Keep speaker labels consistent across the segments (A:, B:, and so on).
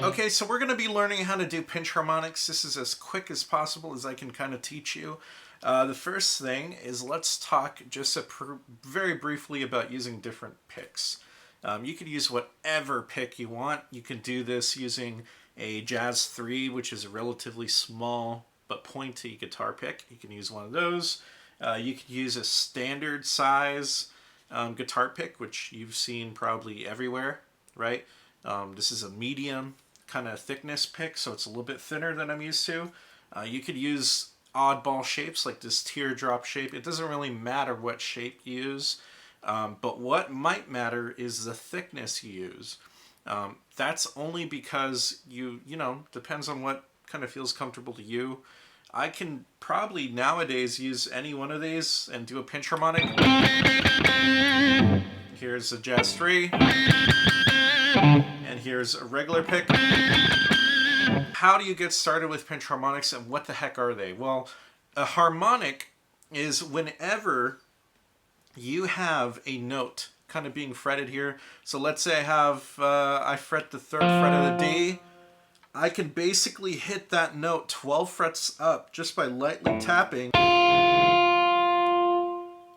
A: Okay, so we're going to be learning how to do pinch harmonics. This is as quick as possible as I can kind of teach you. The first thing is let's talk just very briefly about using different picks. You can use whatever pick you want. You can do this using a Jazz 3, which is a relatively small but pointy guitar pick. You can use one of those. You can use a standard size guitar pick, which you've seen probably everywhere, right? This is a medium kind of thickness pick, so it's a little bit thinner than I'm used to. You could use oddball shapes like this teardrop shape. It doesn't really matter what shape you use, but what might matter is the thickness you use. That's only because you know, depends on what kind of feels comfortable to you. I can probably nowadays use any one of these and do a pinch harmonic. Here's a Jazz 3. And here's a regular pick. How do you get started with pinch harmonics and what the heck are they? Well, a harmonic is whenever you have a note kind of being fretted here. So let's say I fret the 3rd fret of the D. I can basically hit that note 12 frets up just by lightly tapping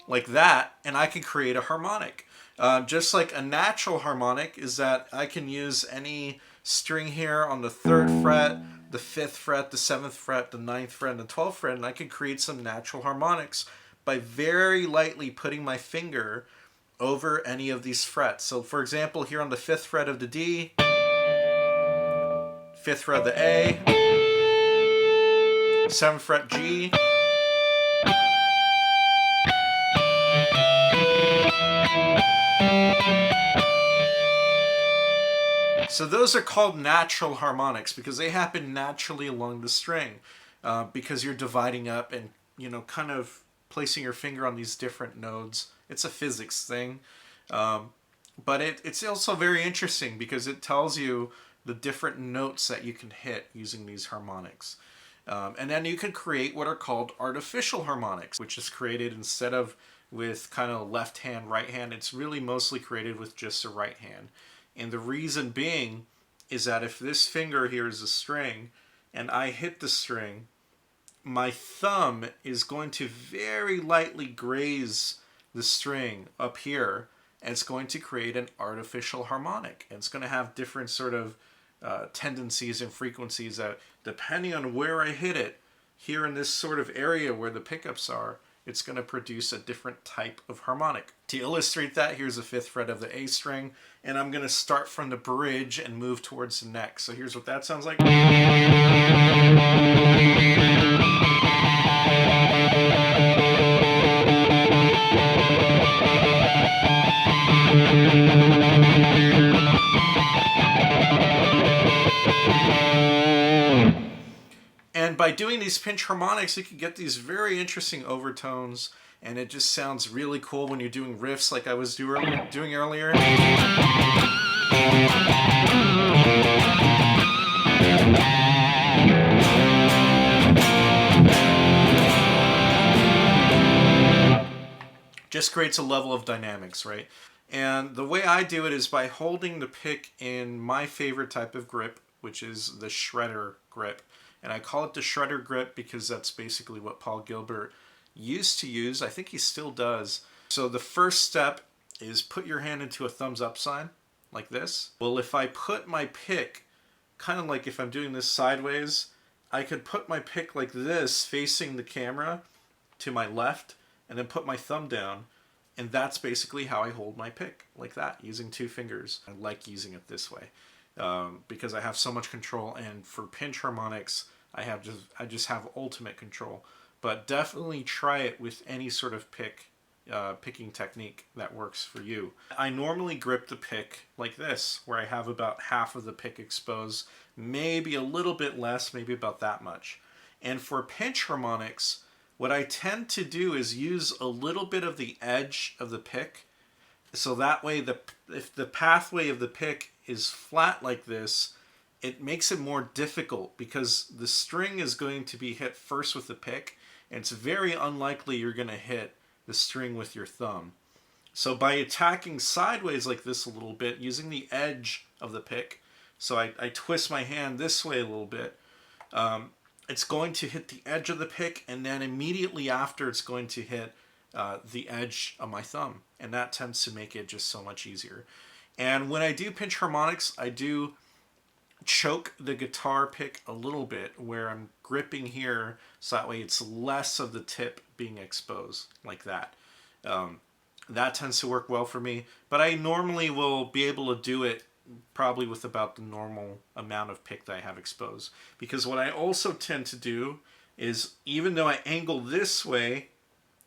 A: like that, and I can create a harmonic. Just like a natural harmonic is that I can use any string here on the 3rd fret, the 5th fret, the 7th fret, the 9th fret, and the 12th fret, and I can create some natural harmonics by very lightly putting my finger over any of these frets. So for example, here on the 5th fret of the D, 5th fret of the A, 7th fret G, so those are called natural harmonics because they happen naturally along the string, because you're dividing up and, you know, kind of placing your finger on these different nodes. It's a physics thing, but it's also very interesting because it tells you the different notes that you can hit using these harmonics. And then you can create what are called artificial harmonics, which is created instead of with kind of left hand, right hand. It's really mostly created with just the right hand. And the reason being is that if this finger here is a string and I hit the string, my thumb is going to very lightly graze the string up here, and it's going to create an artificial harmonic. And it's going to have different sort of tendencies and frequencies that, depending on where I hit it, here in this sort of area where the pickups are, it's going to produce a different type of harmonic. To illustrate that, here's the 5th fret of the A string, and I'm going to start from the bridge and move towards the neck. So here's what that sounds like. And by doing these pinch harmonics, you can get these very interesting overtones, and it just sounds really cool when you're doing riffs like I was doing earlier. Just creates a level of dynamics, right? And the way I do it is by holding the pick in my favorite type of grip, which is the shredder grip. And I call it the shredder grip because that's basically what Paul Gilbert used to use. I think he still does. So the first step is put your hand into a thumbs up sign, like this. Well, if I put my pick, kind of like if I'm doing this sideways, I could put my pick like this, facing the camera to my left, and then put my thumb down. And that's basically how I hold my pick, like that, using 2 fingers. I like using it this way because I have so much control. And for pinch harmonics, I just have ultimate control. But definitely try it with any sort of pick picking technique that works for you. I normally grip the pick like this, where I have about half of the pick exposed, maybe a little bit less, maybe about that much. And for pinch harmonics, what I tend to do is use a little bit of the edge of the pick, so that way if the pathway of the pick is flat like this, it makes it more difficult because the string is going to be hit first with the pick, and it's very unlikely you're going to hit the string with your thumb. So by attacking sideways like this a little bit, using the edge of the pick, so I twist my hand this way a little bit, it's going to hit the edge of the pick, and then immediately after it's going to hit the edge of my thumb. And that tends to make it just so much easier. And when I do pinch harmonics, I do choke the guitar pick a little bit where I'm gripping here, so that way it's less of the tip being exposed like that. That tends to work well for me, but I normally will be able to do it probably with about the normal amount of pick that I have exposed. Because what I also tend to do is, even though I angle this way,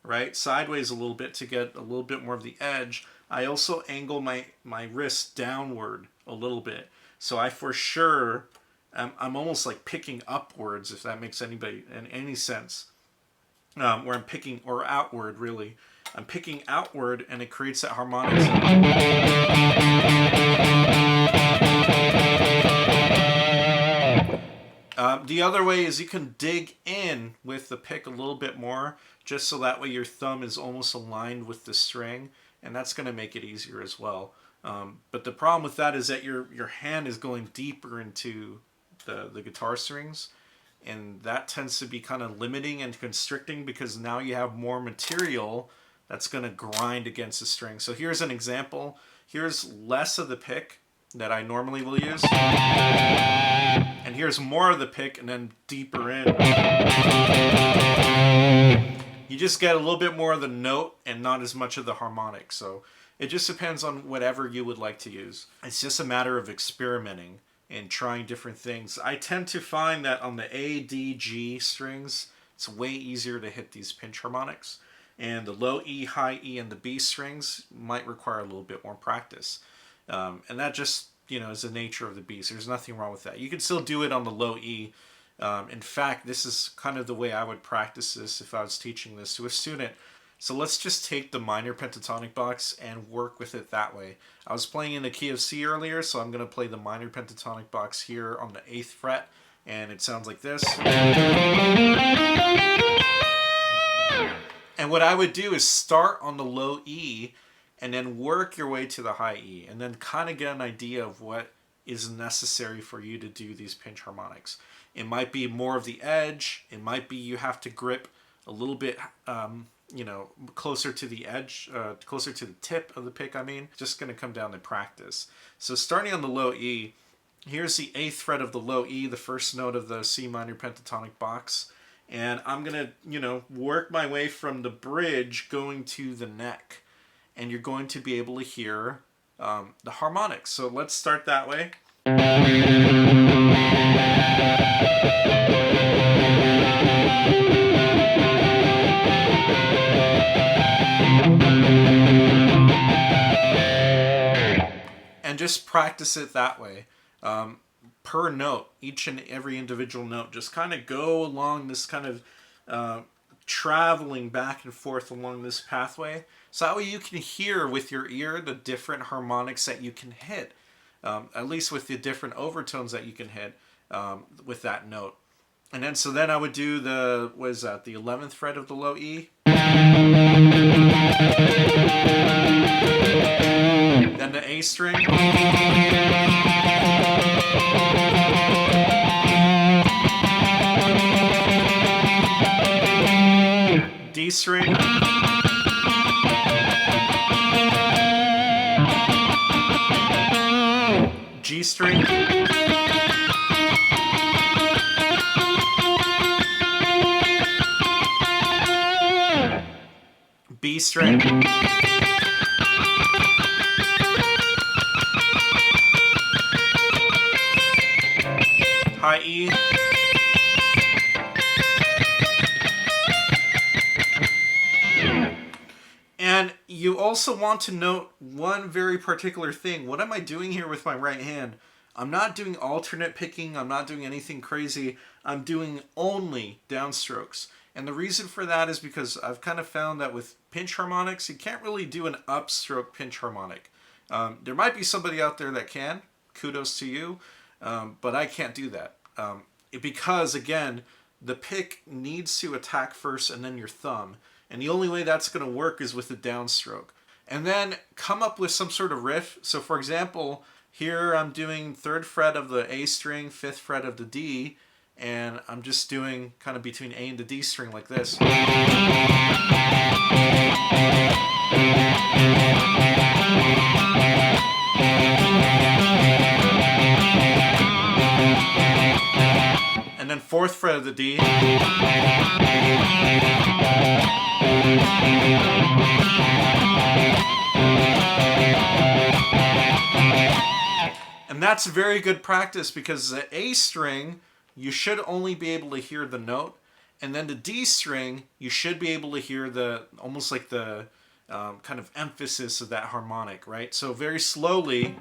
A: right, sideways a little bit to get a little bit more of the edge, I also angle my wrist downward a little bit. So I for sure, I'm almost like picking upwards, if that makes any sense. Where I'm picking, or outward really. I'm picking outward, and it creates that harmonic sound. The other way is you can dig in with the pick a little bit more, just so that way your thumb is almost aligned with the string, and that's going to make it easier as well. But the problem with that is that your hand is going deeper into the guitar strings, and that tends to be kind of limiting and constricting because now you have more material that's going to grind against the string. So here's an example. Here's less of the pick that I normally will use, and here's more of the pick and then deeper in. You just get a little bit more of the note and not as much of the harmonic. So it just depends on whatever you would like to use. It's just a matter of experimenting and trying different things. I tend to find that on the A, D, G strings, it's way easier to hit these pinch harmonics. And the low E, high E, and the B strings might require a little bit more practice. And that just, is the nature of the beast. There's nothing wrong with that. You can still do it on the low E. In fact, this is kind of the way I would practice this if I was teaching this to a student. So let's just take the Minor Pentatonic Box and work with it that way. I was playing in the key of C earlier, so I'm going to play the Minor Pentatonic Box here on the 8th fret, and it sounds like this. And what I would do is start on the low E and then work your way to the high E, and then kind of get an idea of what is necessary for you to do these pinch harmonics. It might be more of the edge. It might be you have to grip a little bit closer to the edge, closer to the tip of the pick, Just going to come down to practice. So starting on the low E, here's the 8th fret of the low E, the first note of the C minor pentatonic box. And I'm going to, work my way from the bridge going to the neck. And you're going to be able to hear the harmonics. So let's start that way. And just practice it that way. Per note, each and every individual note, just kind of go along this kind of traveling back and forth along this pathway. So that way you can hear with your ear the different harmonics that you can hit, at least with the different overtones that you can hit with that note. And then I would do the 11th fret of the low E. Then the A string. D string. G string. B string. High E. And you also want to note one very particular thing. What am I doing here with my right hand? I'm not doing alternate picking. I'm not doing anything crazy. I'm doing only downstrokes. And the reason for that is because I've kind of found that with pinch harmonics, you can't really do an upstroke pinch harmonic. There might be somebody out there that can. Kudos to you. But I can't do that. Because, again, the pick needs to attack first and then your thumb. And the only way that's going to work is with the downstroke. And then come up with some sort of riff. So, for example, here I'm doing 3rd fret of the A string, 5th fret of the D, and I'm just doing kind of between A and the D string like this. And then 4th fret of the D. And that's very good practice because the A string, you should only be able to hear the note. And then the D string, you should be able to hear the, almost like the kind of emphasis of that harmonic, right? So very slowly.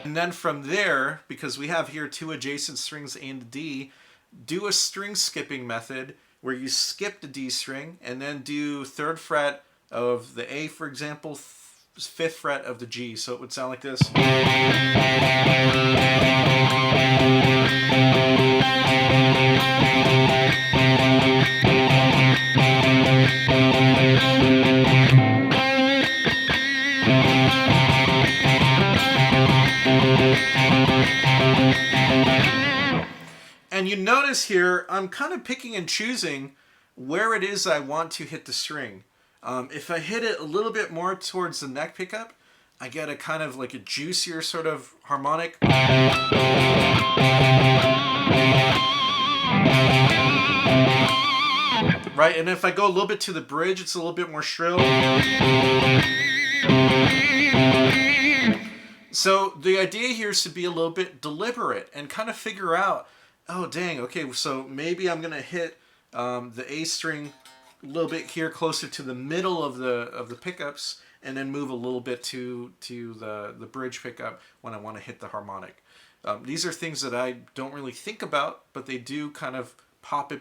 A: And then from there, because we have here 2 adjacent strings, A and D, do a string skipping method where you skip the D string and then do 3rd fret of the A, for example, 5th fret of the G. So it would sound like this. And you notice here, I'm kind of picking and choosing where it is I want to hit the string. If I hit it a little bit more towards the neck pickup, I get a kind of like a juicier sort of harmonic. Right, and if I go a little bit to the bridge, it's a little bit more shrill. So the idea here is to be a little bit deliberate and kind of figure out, oh dang, okay, so maybe I'm gonna hit the A string a little bit here closer to the middle of the pickups, and then move a little bit to the bridge pickup when I want to hit the harmonic. These are things that I don't really think about, but they do kind of pop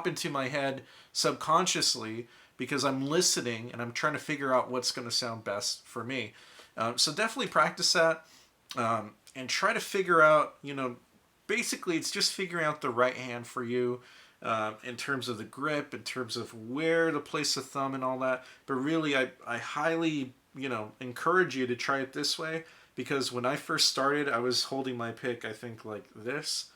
A: into my head subconsciously because I'm listening and I'm trying to figure out what's going to sound best for me. So definitely practice that and try to figure out, basically it's just figuring out the right hand for you in terms of the grip, in terms of where to place the thumb and all that. But really, I highly, encourage you to try it this way because when I first started, I was holding my pick, I think like this,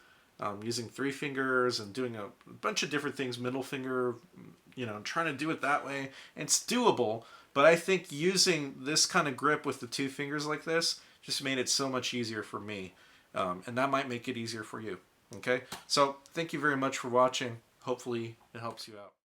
A: using 3 fingers and doing a bunch of different things, middle finger, trying to do it that way. It's doable, but I think using this kind of grip with the 2 fingers like this just made it so much easier for me. And that might make it easier for you. Okay? So thank you very much for watching. Hopefully it helps you out.